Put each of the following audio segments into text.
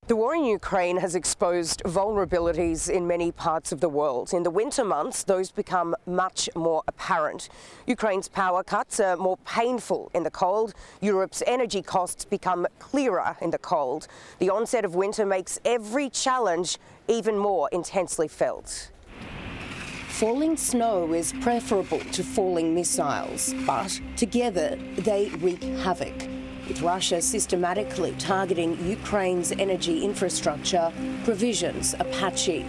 The war in Ukraine has exposed vulnerabilities in many parts of the world. In the winter months, those become much more apparent. Ukraine's power cuts are more painful in the cold. Europe's energy costs become clearer in the cold. The onset of winter makes every challenge even more intensely felt. Falling snow is preferable to falling missiles, but together they wreak havoc, with Russia systematically targeting Ukraine's energy infrastructure, provisions are patchy.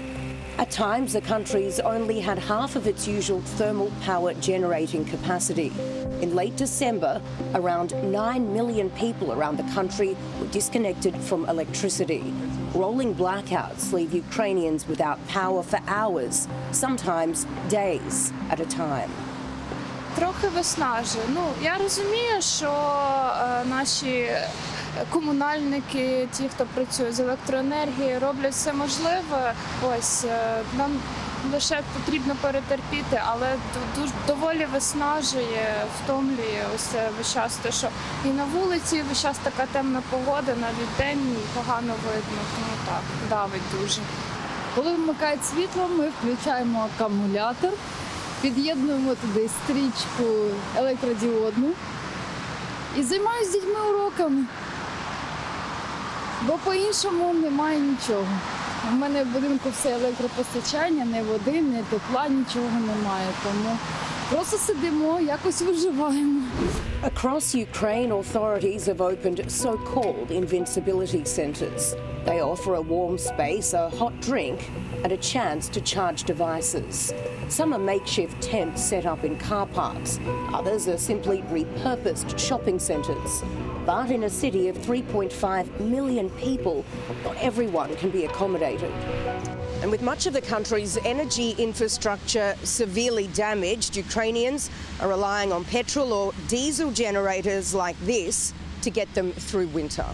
At times, the country's only had half of its usual thermal power generating capacity. In late December, around 9 million people around the country were disconnected from electricity. Rolling blackouts leave Ukrainians without power for hours, sometimes days at a time. Трохи виснажує. Я розумію, що наші комунальники, ті, хто працює з електроенергією, роблять все можливе. Ось нам лише потрібно перетерпіти, але доволі виснажує, втомлює ось весь час те, що і на вулиці весь час така темна погода, навіть день погано видно, тому так, давить дуже. Коли вмикають світло, ми включаємо акумулятор. Під'єднуємо туди стрічку електродіодну і займаюся з дітьми уроками, бо по-іншому немає нічого. У мене в будинку все електропостачання, ні води, ні тепла, нічого немає, тому просто сидимо, якось виживаємо. Across Ukraine, authorities have opened so-called invincibility centres. They offer a warm space, a hot drink and a chance to charge devices. Some are makeshift tents set up in car parks. Others are simply repurposed shopping centres. But in a city of 3.5 million people, not everyone can be accommodated. And with much of the country's energy infrastructure severely damaged, Ukrainians are relying on petrol or diesel generators like this to get them through winter.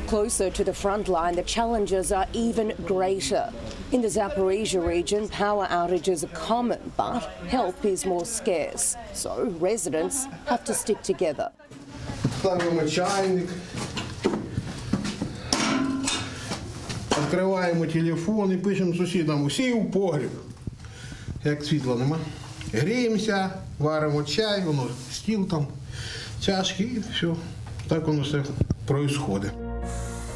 Closer to the front line, the challenges are even greater. In the Zaporizhzhia region, power outages are common, but help is more scarce. So residents have to stick together. Ставимо чайник, відкриваємо телефон і пишемо сусідам: усі у погріб. Як світла нема. Гріємося, варимо чай, воно стіл там, чашки і все. Так воно все происходить.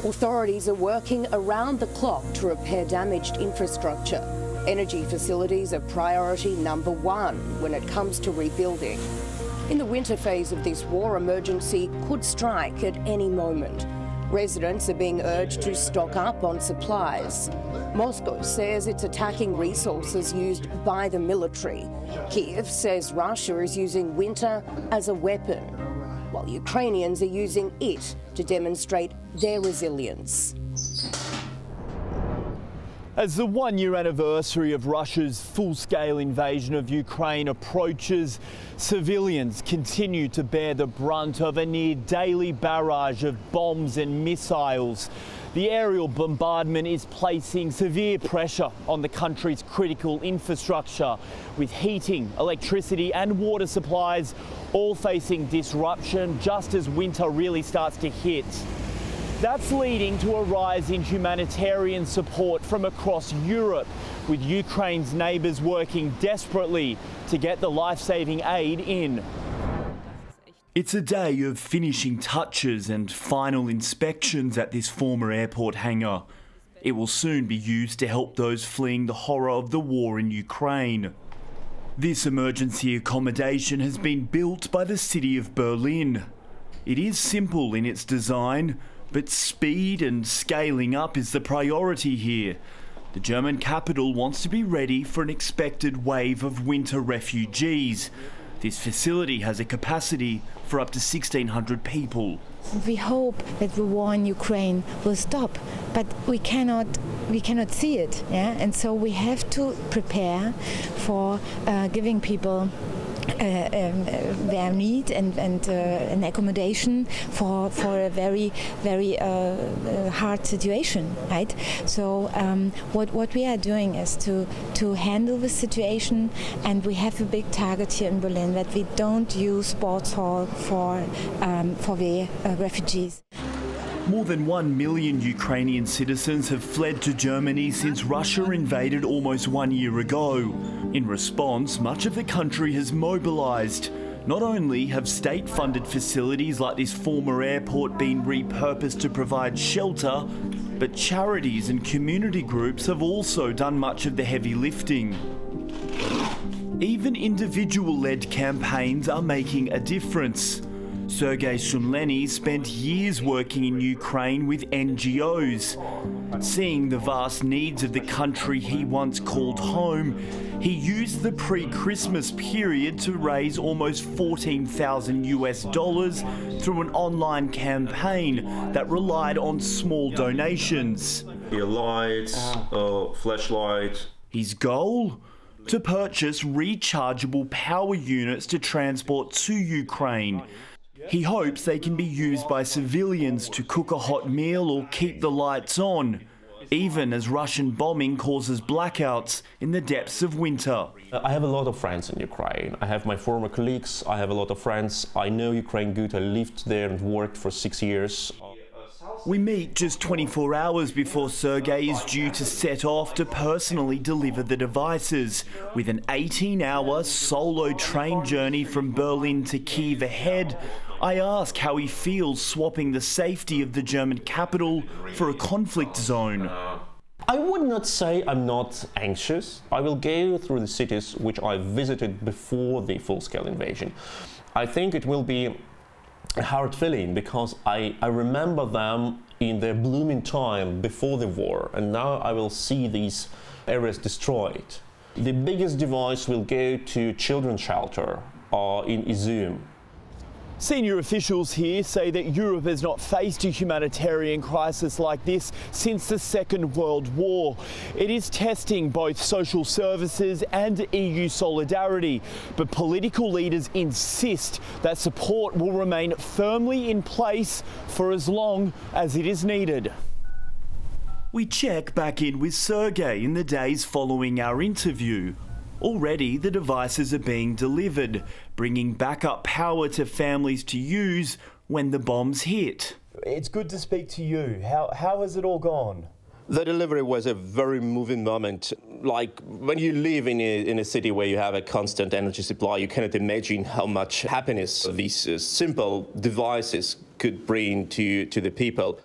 Authorities are working around the clock to repair damaged infrastructure. Energy facilities are priority number one when it comes to rebuilding. In the winter phase of this war, emergency could strike at any moment. Residents are being urged to stock up on supplies. Moscow says it's attacking resources used by the military. Kiev says Russia is using winter as a weapon, while Ukrainians are using it to demonstrate their resilience. As the one-year anniversary of Russia's full-scale invasion of Ukraine approaches, civilians continue to bear the brunt of a near-daily barrage of bombs and missiles. The aerial bombardment is placing severe pressure on the country's critical infrastructure, with heating, electricity and water supplies all facing disruption just as winter really starts to hit. That's leading to a rise in humanitarian support from across Europe, with Ukraine's neighbours working desperately to get the life-saving aid in. It's a day of finishing touches and final inspections at this former airport hangar. It will soon be used to help those fleeing the horror of the war in Ukraine. This emergency accommodation has been built by the city of Berlin. It is simple in its design, but speed and scaling up is the priority here. The German capital wants to be ready for an expected wave of winter refugees. This facility has a capacity for up to 1,600 people. We hope that the war in Ukraine will stop, but we cannot see it, yeah? And so we have to prepare for giving people their need and an accommodation for a very hard situation, right? So what we are doing is to handle the situation, and we have a big target here in Berlin that we don't use sports hall for the refugees. More than 1 million Ukrainian citizens have fled to Germany since Russia invaded almost 1 year ago. In response, much of the country has mobilised. Not only have state-funded facilities like this former airport been repurposed to provide shelter, but charities and community groups have also done much of the heavy lifting. Even individual-led campaigns are making a difference. Sergei Shunleny spent years working in Ukraine with NGOs. Seeing the vast needs of the country he once called home, he used the pre-Christmas period to raise almost $14,000 through an online campaign that relied on small donations. Lights, flashlight. His goal? To purchase rechargeable power units to transport to Ukraine. He hopes they can be used by civilians to cook a hot meal or keep the lights on, even as Russian bombing causes blackouts in the depths of winter. I have a lot of friends in Ukraine. I have my former colleagues, I have a lot of friends. I know Ukraine good, I lived there and worked for 6 years. We meet just 24 hours before Sergei is due to set off to personally deliver the devices, with an 18-hour solo train journey from Berlin to Kyiv ahead. I ask how he feels swapping the safety of the German capital for a conflict zone. I would not say I'm not anxious. I will go through the cities which I visited before the full-scale invasion. I think it will be a hard feeling because I remember them in their blooming time before the war, and now I will see these areas destroyed. The biggest device will go to children's shelter in Izum. Senior officials here say that Europe has not faced a humanitarian crisis like this since the Second World War. It is testing both social services and EU solidarity, but political leaders insist that support will remain firmly in place for as long as it is needed. We check back in with Sergei in the days following our interview. Already the devices are being delivered, bringing backup power to families to use when the bombs hit. It's good to speak to you. How has it all gone? The delivery was a very moving moment. Like when you live in a city where you have a constant energy supply, you cannot imagine how much happiness these simple devices could bring to the people.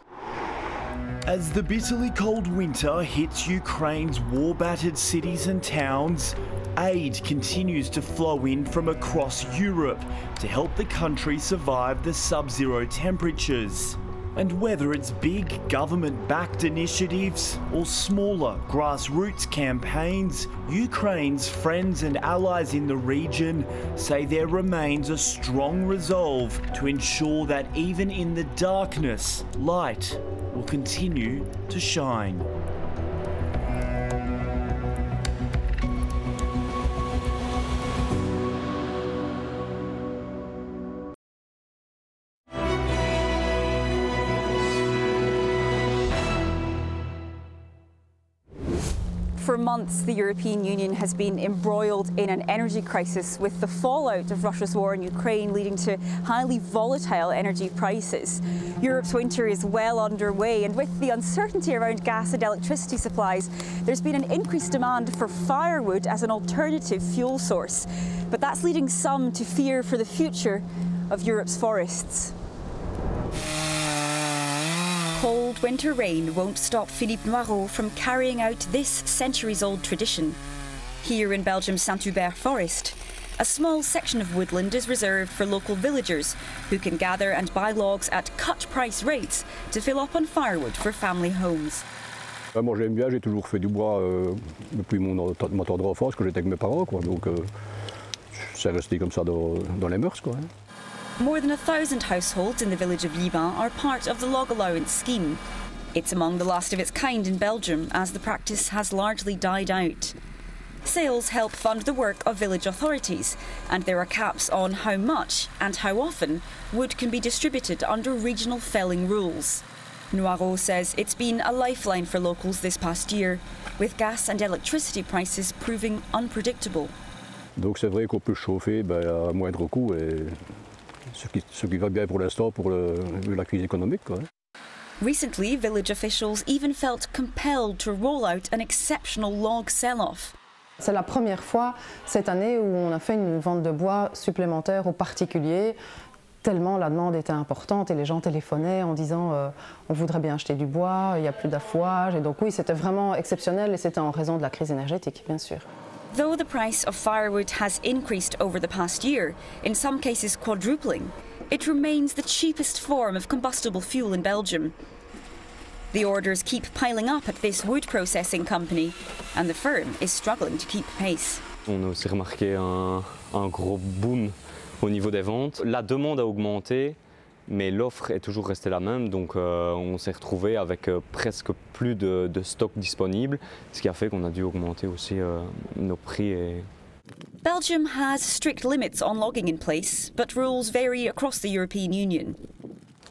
As the bitterly cold winter hits Ukraine's war-battered cities and towns, aid continues to flow in from across Europe to help the country survive the sub-zero temperatures. And whether it's big government-backed initiatives or smaller grassroots campaigns, Ukraine's friends and allies in the region say there remains a strong resolve to ensure that even in the darkness, light will continue to shine. For months, the European Union has been embroiled in an energy crisis, with the fallout of Russia's war in Ukraine leading to highly volatile energy prices. Europe's winter is well underway, and with the uncertainty around gas and electricity supplies, there's been an increased demand for firewood as an alternative fuel source. But that's leading some to fear for the future of Europe's forests. Cold winter rain won't stop Philippe Noireau from carrying out this centuries-old tradition. Here in Belgium's Saint-Hubert forest, a small section of woodland is reserved for local villagers who can gather and buy logs at cut-price rates to fill up on firewood for family homes. Moi j'aime bien, j'ai toujours fait du bois depuis mon tendre enfance, que j'étais avec mes parents, quoi. Donc c'est resté comme ça dans les mœurs, quoi. More than 1,000 households in the village of Liban are part of the log allowance scheme. It's among the last of its kind in Belgium, as the practice has largely died out. Sales help fund the work of village authorities, and there are caps on how much and how often wood can be distributed under regional felling rules. Noireau says it's been a lifeline for locals this past year, with gas and electricity prices proving unpredictable. Donc c'est vrai qu'on peut chauffer à moindre coût, et ce qui va bien pour l'instant pour la crise économique, quoi. Recently, village officials even felt compelled to roll out an exceptional log sell-off. C'est la première fois cette année où on a fait une vente de bois supplémentaire aux particuliers, tellement la demande était importante et les gens téléphonaient en disant on voudrait bien acheter du bois, il n'y a plus d'affouage. Et donc oui, c'était vraiment exceptionnel et c'était en raison de la crise énergétique, bien sûr. Though the price of firewood has increased over the past year, in some cases quadrupling, it remains the cheapest form of combustible fuel in Belgium. The orders keep piling up at this wood processing company, and the firm is struggling to keep pace. On a aussi remarqué un gros boom au niveau des ventes. La demande a augmenté, mais l'offre est toujours restée la même, donc on s'est retrouvé avec presque plus de stock disponible, ce qui a fait qu'on a dû augmenter aussi nos prix. Belgium has strict limits on logging in place, but rules vary across the European Union.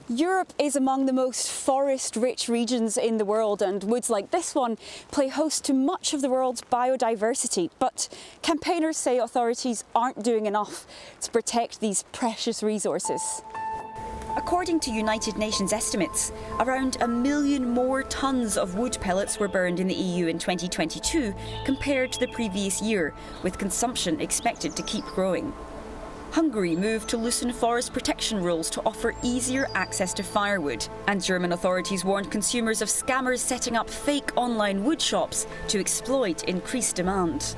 Europe is among the most forest-rich regions in the world, and woods like this one play host to much of the world's biodiversity. But campaigners say authorities aren't doing enough to protect these precious resources. According to United Nations estimates, around 1 million more tonnes of wood pellets were burned in the EU in 2022 compared to the previous year, with consumption expected to keep growing. Hungary moved to loosen forest protection rules to offer easier access to firewood, and German authorities warned consumers of scammers setting up fake online wood shops to exploit increased demand.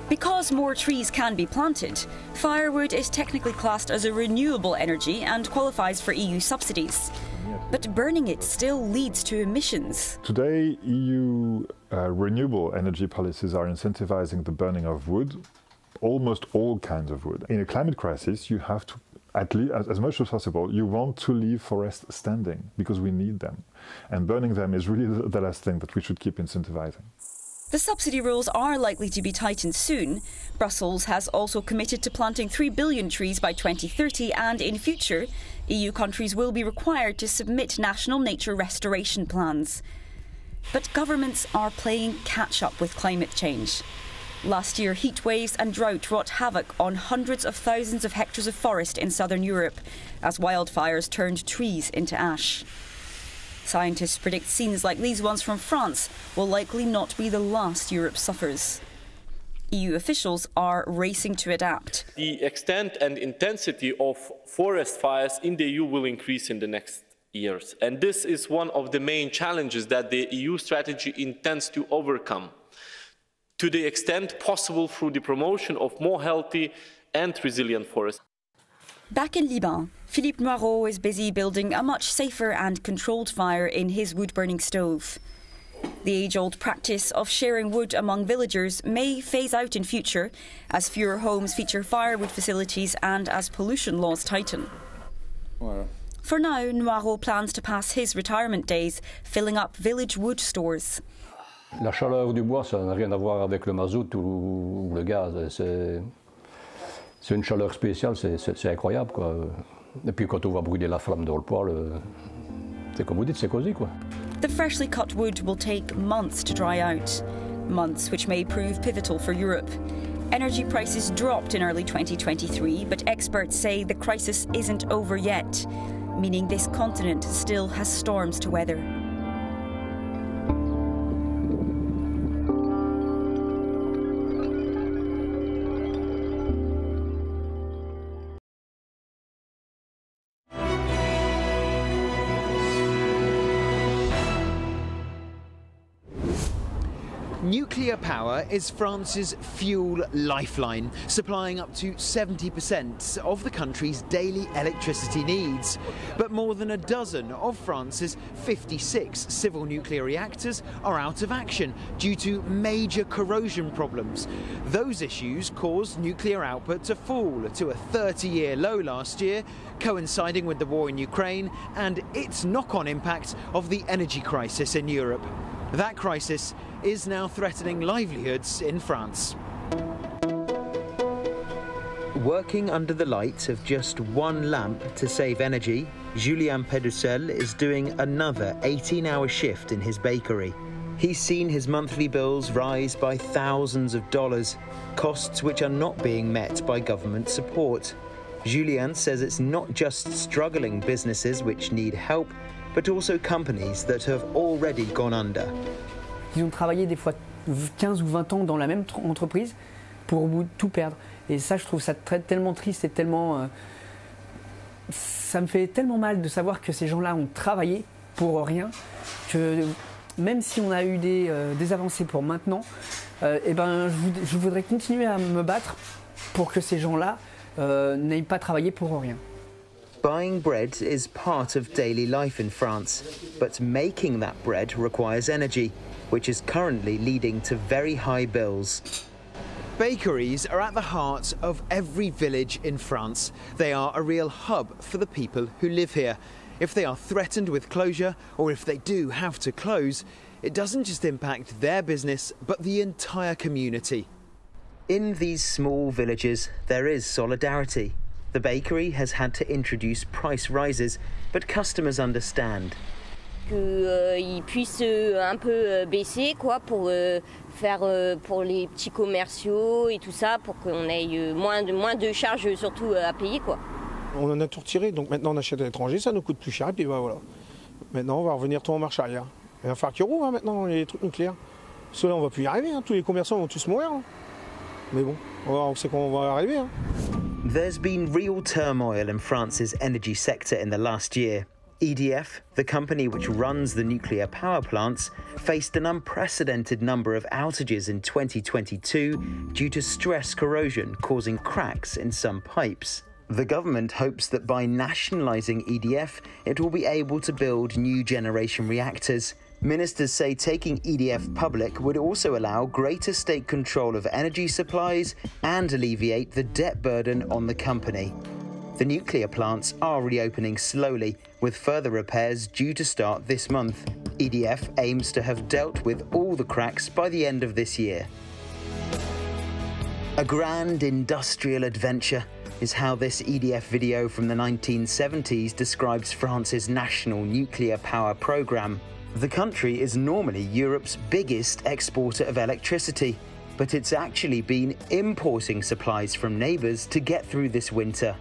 Because more trees can be planted, firewood is technically classed as a renewable energy and qualifies for EU subsidies. But burning it still leads to emissions. Today, EU renewable energy policies are incentivizing the burning of wood, almost all kinds of wood. In a climate crisis, you have to, at least as much as possible, you want to leave forests standing because we need them. And burning them is really the last thing that we should keep incentivizing. The subsidy rules are likely to be tightened soon. Brussels has also committed to planting 3 billion trees by 2030, and in future, EU countries will be required to submit national nature restoration plans. But governments are playing catch-up with climate change. Last year, heat waves and drought wrought havoc on hundreds of thousands of hectares of forest in southern Europe, as wildfires turned trees into ash. Scientists predict scenes like these ones from France will likely not be the last Europe suffers. EU officials are racing to adapt. The extent and intensity of forest fires in the EU will increase in the next years. And this is one of the main challenges that the EU strategy intends to overcome, to the extent possible through the promotion of more healthy and resilient forests. Back in Liban, Philippe Noirot is busy building a much safer and controlled fire in his wood-burning stove. The age-old practice of sharing wood among villagers may phase out in future as fewer homes feature firewood facilities and as pollution laws tighten. For now, Noirot plans to pass his retirement days filling up village wood stores. La chaleur du bois, ça n'a rien à voir avec le mazout ou le gaz. C'est une chaleur spéciale, c'est incroyable, quoi. Et puis quand on va brûler la flamme dans le poêle, c'est comme vous dites, c'est cosy, quoi. The freshly cut wood will take months to dry out, months which may prove pivotal for Europe. Energy prices dropped in early 2023, but experts say the crisis isn't over yet, meaning this continent still has storms to weather. Nuclear power is France's fuel lifeline, supplying up to 70% of the country's daily electricity needs. But more than a dozen of France's 56 civil nuclear reactors are out of action due to major corrosion problems. Those issues caused nuclear output to fall to a 30-year low last year, coinciding with the war in Ukraine and its knock-on impact of the energy crisis in Europe. That crisis is now threatening livelihoods in France. Working under the light of just one lamp to save energy, Julien Pedusel is doing another 18-hour shift in his bakery. He's seen his monthly bills rise by thousands of dollars, costs which are not being met by government support. Julien says it's not just struggling businesses which need help, but also companies that have already gone under. Ils ont travaillé des fois 15 ou 20 ans dans la même entreprise pour au bout tout perdre. Et ça, je trouve ça tellement triste et tellement... ça me fait tellement mal de savoir que ces gens-là ont travaillé pour rien, que même si on a eu des avancées pour maintenant, eh ben, je voudrais continuer à me battre pour que ces gens-là n'aient pas travaillé pour rien. Buying bread is part of daily life in France, but making that bread requires energy, which is currently leading to very high bills. Bakeries are at the heart of every village in France. They are a real hub for the people who live here. If they are threatened with closure, or if they do have to close, it doesn't just impact their business, but the entire community. In these small villages, there is solidarity. The bakery has had to introduce price rises, but customers understand. Qu'ils puissent un peu baisser, quoi, pour faire pour les petits commerciaux et tout ça, pour qu'on ait moins de charges surtout à payer, quoi. On en a tout retiré, donc maintenant on achète à l'étranger, ça nous coûte plus cher, et puis bah, voilà. Maintenant on va revenir tout en marche arrière. Il va falloir qu'ils roulent maintenant les trucs nucléaires. Parce que là on va plus y arriver, hein. Tous les commerçants vont tous mourir. Hein. Mais bon, on sait qu'on va arriver. Hein. There's been real turmoil in France's energy sector in the last year. EDF, the company which runs the nuclear power plants, faced an unprecedented number of outages in 2022 due to stress corrosion causing cracks in some pipes. The government hopes that by nationalising EDF, it will be able to build new generation reactors. Ministers say taking EDF public would also allow greater state control of energy supplies and alleviate the debt burden on the company. The nuclear plants are reopening slowly, with further repairs due to start this month. EDF aims to have dealt with all the cracks by the end of this year. A grand industrial adventure is how this EDF video from the 1970s describes France's national nuclear power programme. The country is normally Europe's biggest exporter of electricity, but it's actually been importing supplies from neighbours to get through this winter.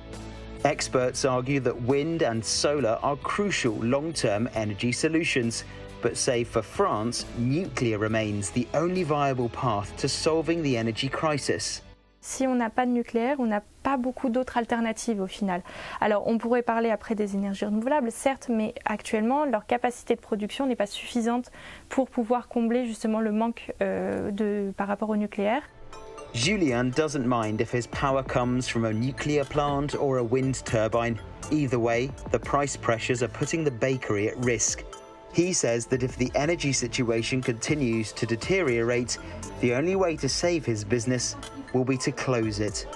Experts argue that wind and solar are crucial long-term energy solutions, but say for France, nuclear remains the only viable path to solving the energy crisis. Si on n'a pas de nucléaire, on n'a pas beaucoup d'autres alternatives au final. Alors on pourrait parler après des énergies renouvelables, certes, mais actuellement leur capacité de production n'est pas suffisante pour pouvoir combler justement le manque par rapport au nucléaire. Julien doesn't mind if his power comes from a nuclear plant or a wind turbine. Either way, the price pressures are putting the bakery at risk. He says that if the energy situation continues to deteriorate, the only way to save his business will be to close it.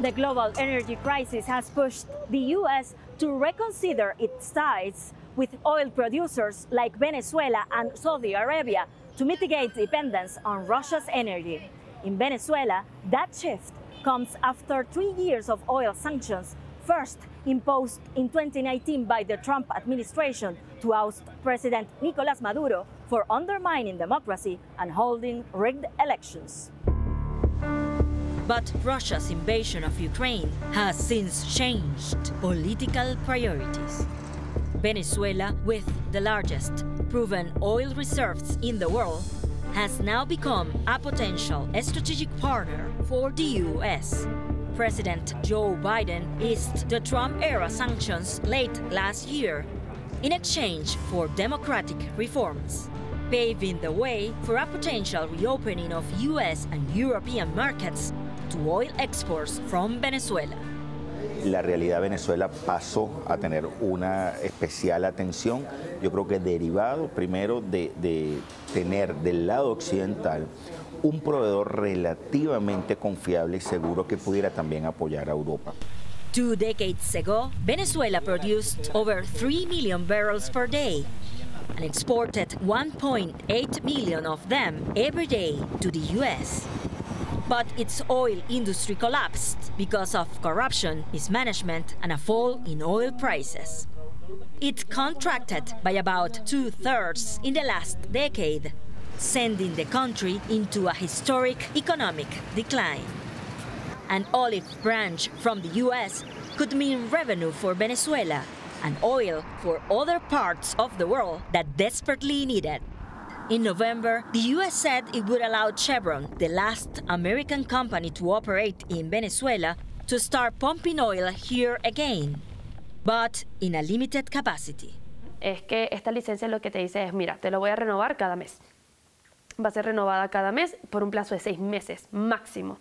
The global energy crisis has pushed the US to reconsider its ties with oil producers like Venezuela and Saudi Arabia to mitigate dependence on Russia's energy. In Venezuela, that shift comes after 3 years of oil sanctions, first imposed in 2019 by the Trump administration to oust President Nicolás Maduro for undermining democracy and holding rigged elections. But Russia's invasion of Ukraine has since changed political priorities. Venezuela, with the largest proven oil reserves in the world, has now become a potential strategic partner for the US. President Joe Biden eased the Trump-era sanctions late last year in exchange for democratic reforms, paving the way for a potential reopening of US and European markets to oil exports from Venezuela. La realidad de Venezuela pasó a tener una especial atención, yo creo que derivado primero de tener del lado occidental un proveedor relativamente confiable y seguro que pudiera también apoyar a Europa. 2 decades ago, Venezuela produced over 3 million barrels per day and exported 1.8 million of them every day to the US. But its oil industry collapsed because of corruption, mismanagement, and a fall in oil prices. It contracted by about 2/3 in the last decade, sending the country into a historic economic decline. An olive branch from the US could mean revenue for Venezuela and oil for other parts of the world that desperately need it. In November, the U.S. said it would allow Chevron, the last American company to operate in Venezuela, to start pumping oil here again, but in a limited capacity. Es que esta licencia lo que te dice es, mira, te lo voy a renovar cada mes. Va a ser renovada cada mes por un plazo de 6 meses máximo.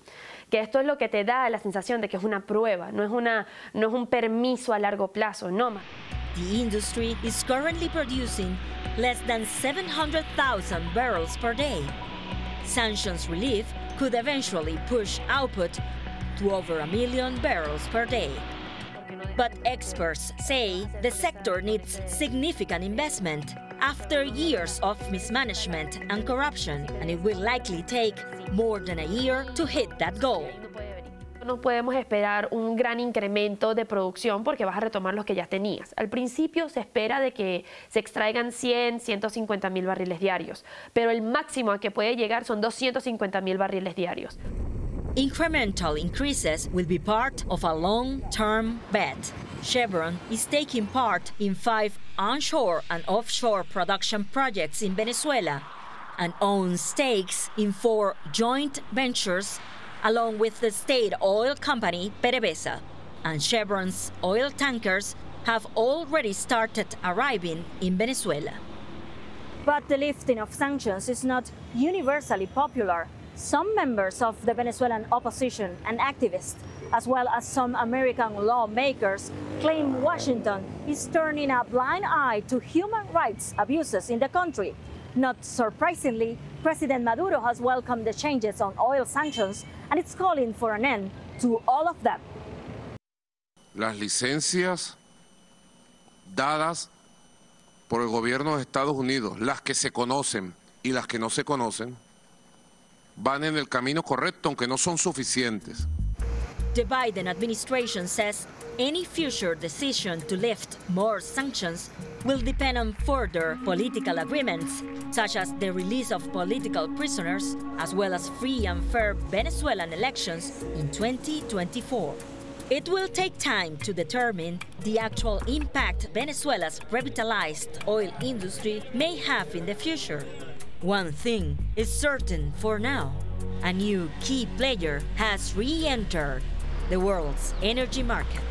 Que esto es lo que te da la sensación de que es una prueba, no es un permiso a largo plazo, no más. The industry is currently producing less than 700,000 barrels per day. Sanctions relief could eventually push output to over 1 million barrels per day. But experts say the sector needs significant investment after years of mismanagement and corruption, and it will likely take more than a year to hit that goal. No podemos esperar un gran incremento de producción porque vas a retomar los que ya tenías. Al principio se espera de que se extraigan 100, 150 mil barriles diarios, pero el máximo a que puede llegar son 250 mil barriles diarios. Incremental increases will be part of a long-term bet. Chevron is taking part in 5 onshore and offshore production projects in Venezuela and owns stakes in 4 joint ventures along with the state oil company PDVSA. And Chevron's oil tankers have already started arriving in Venezuela. But the lifting of sanctions is not universally popular. Some members of the Venezuelan opposition and activists, as well as some American lawmakers, claim Washington is turning a blind eye to human rights abuses in the country. Not surprisingly, President Maduro has welcomed the changes on oil sanctions and it's calling for an end to all of them. Las licencias dadas por el gobierno de Estados Unidos, las que se conocen y las que no se conocen, van en el camino correcto, aunque no son suficientes. The Biden administration says any future decision to lift more sanctions will depend on further political agreements, such as the release of political prisoners, as well as free and fair Venezuelan elections in 2024. It will take time to determine the actual impact Venezuela's revitalized oil industry may have in the future. One thing is certain for now: a new key player has re-entered the world's energy market.